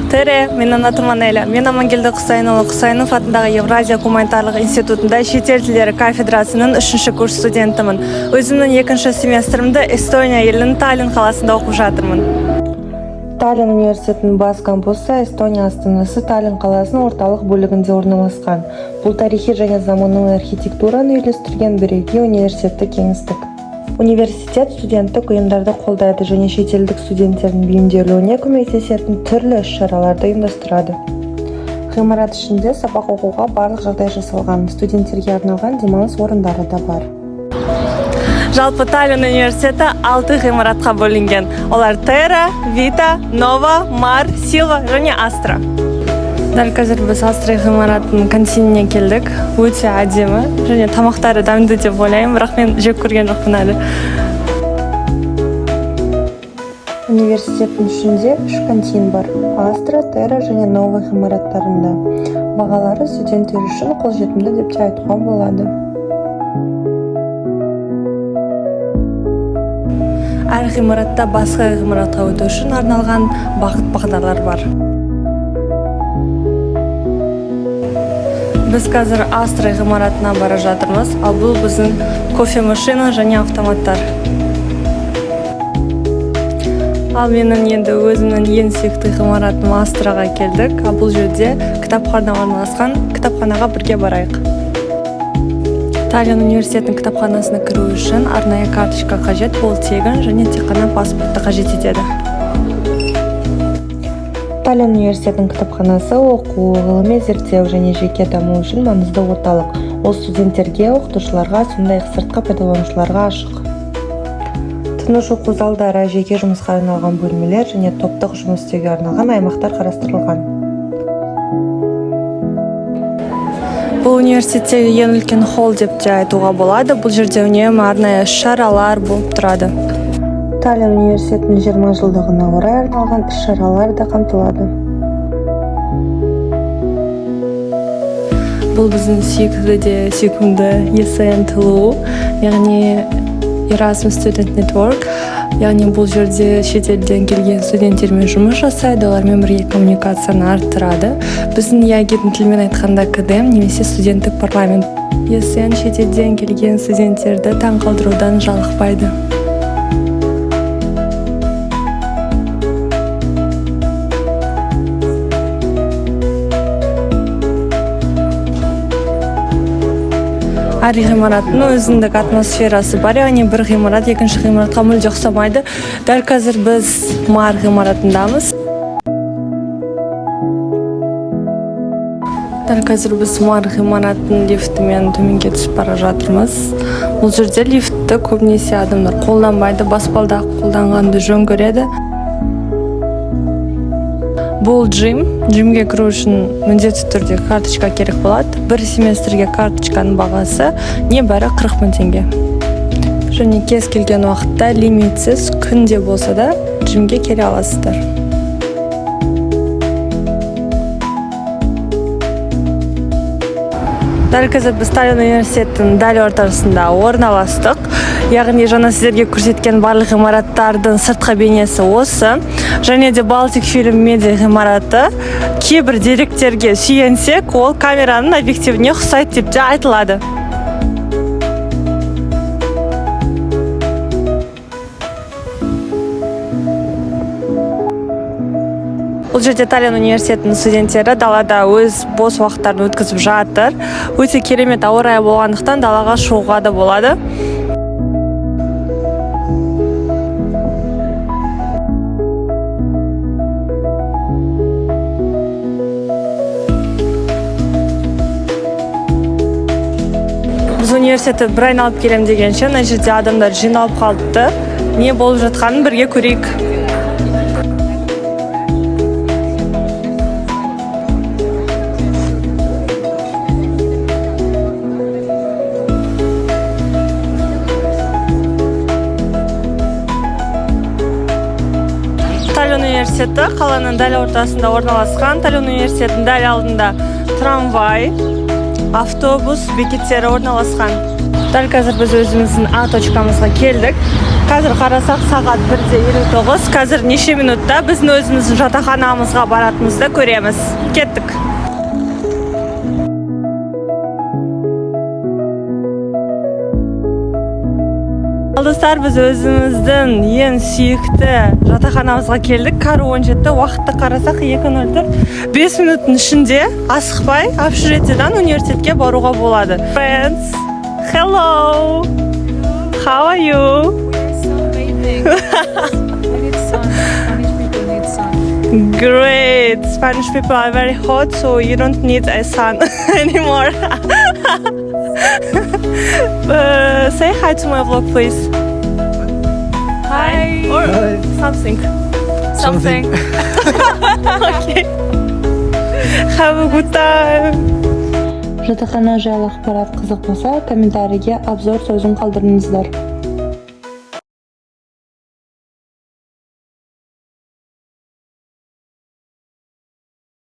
Тере, менің атым Анеля. Мен Амангелді Құсайынұлы Құсайынов атындағы Евразия гуманитарлық институтында шетел тілдері кафедрасының 3-ші курс студентімін. Өзімнің 2-ші семестрімді Эстония елінің Таллин қаласында оқып жатырмын. Таллин университетінің бас кампусы Эстония астанасы Таллин қаласының орталық бөлігінде орналасқан. Бұл тарихи және заманауи архитектураны үйлестірген бірегей университеттік кеңістік. Университет студенттік ұйымдарды қолдайды және шетелдік студенттердің бейімделуіне көмектесетін түрлі іс-шараларды ұйымдастырады. Ғимарат ішінде сабақ оқуға барлық жағдай жасалған, студенттерге арналған демалыс орындары да бар. Жалпы Таллин университеті 6 ғимаратқа бөлінген. Олар Терра, Вита, Нова, Мар, Силва және Астра. Дәл қазір біз Астра ғимаратының кантиніне келдік. Өте әдемі және тамақтары дәмді деп ойлаймын, бірақ мен жеп көрген жоқпын әлі. Университеттің ішінде 3 кантин бар. Астра, Терра және Нова ғимараттарында. Бағалары студенттер үшін қолжетімді деп те айтуға болады. Әр ғимаратта басқа ғимаратқа өту үшін арналған бағыт-бағдарлар бар. Біз қазір Астра ғимаратына бара жатырмыз, ал бұл біздің кофе машина және автоматтар. Ал менің енді өзімнің ең сүйікті ғимаратым Астраға келдік, ал бұл жерде кітапхана орналасқан, кітапханаға бірге барайық. Таллин университетінің кітапханасына кіру үшін арнайы карточка қажет, ол тегін және тек қана паспортты қажет етеді. Таллин университетінің кітапханасы оқу, ғылыми зерттеу және жеке даму үшін маңызды орталық. Ол студенттерге, оқытушыларға, сондай-ақ сыртқы пайдаланушыларға ашық. Тыныш оқу залдары, жеке жұмысқа арналған бөлмелер және топтық жұмыс істеуге арналған аймақтар қарастырылған. Бұл университеттегі ең үлкен холл деп те айтуға болады. Бұл жерде үнемі арнайы іс-шаралар болып тұрады. Таллин университетінің 20 жылдығына орай арналған іс-шаралар да қамтылады. Бұл біздің сүйкімді ESN ТЛУ, яғни Erasmus Student Network. Яғни бұл жерде шетелден келген студенттермен жұмыс жасайды, олармен бірге коммуникацияны арттырады. Біздің ягидың тілмен айтқанда КДМ немесе студенттік парламент. ESN шетелден келген студенттерді таң қалдырудан жалықпайды. Әр ғимараттың өзіндік атмосферасы бар, яғни бір ғимарат екінші ғимаратқа мүлде ұқсамайды. Дәл қазір біз Мар ғимаратындамыз. Дәл қазір біз Мар ғимараттың лифтімен төменге түсіп бара жатырмыз. Бұл жерде лифтті көбінесе адамдар қолданбайды, баспалдақ қолданғанды жөн көреді. Бұл жимге кіру үшін міндетті түрде карточка керек болады. Бір семестрге карточканың бағасы небәрі 40 000 теңге. Және кез келген уақытта лимитсіз күнде болса да жимге келе аласыздар. Дәл қазір біз Таллин университетінің дәл ортасында орналастық. Яғни жаңа сіздерге көрсеткен барлық ғимараттардың сыртқы бейнесі осы. Және де Балтик фильм медиа ғимараты кейбір деректерге сүйенсек, ол камераның объективіне ұқсайды деп те айтылады. Бұл жерде Таллин университетінің студенттері далада өз бос уақыттарын өткізіп жатыр. Өте керемет ауа райы болғандықтан далаға шығуға да болады. Біз университетті бір айналып келем дегенше, мына жерде адамдар жиналып қалыпты. Не болып жатқанын бірге көрейік. Таллин университеті қаланың дәл ортасында орналасқан. Таллин университетінің дәл алдында трамвай, автобус бекеттері орналасқан. Дәл қазір біз өзіміздің А точкамызға келдік. Қазір қарасақ сағат 1:59. Қазір неше минутта біздің өзіміздің жатақханамызға баратынымызды көреміз. Кеттік. Достар, біз өзіміздің ең сүйікті жатақханамызға келдік. Кары 17, уақытты қарасақ 2:04. 5 минуттың ішінде асықпай общежитиеден университетке баруға болады. Friends, hello. How are you? So amazing. We need sun. Spanish people need sun. Great. Spanish people are very hot, so you don't need a sun anymore. Say hi to my vlog, please. Hi. Or something. Something. Okay. Have a good time. Жатақхана жайлы ақпарат қызық болса, комментарийге обзор сөзін қалдырыңыздар.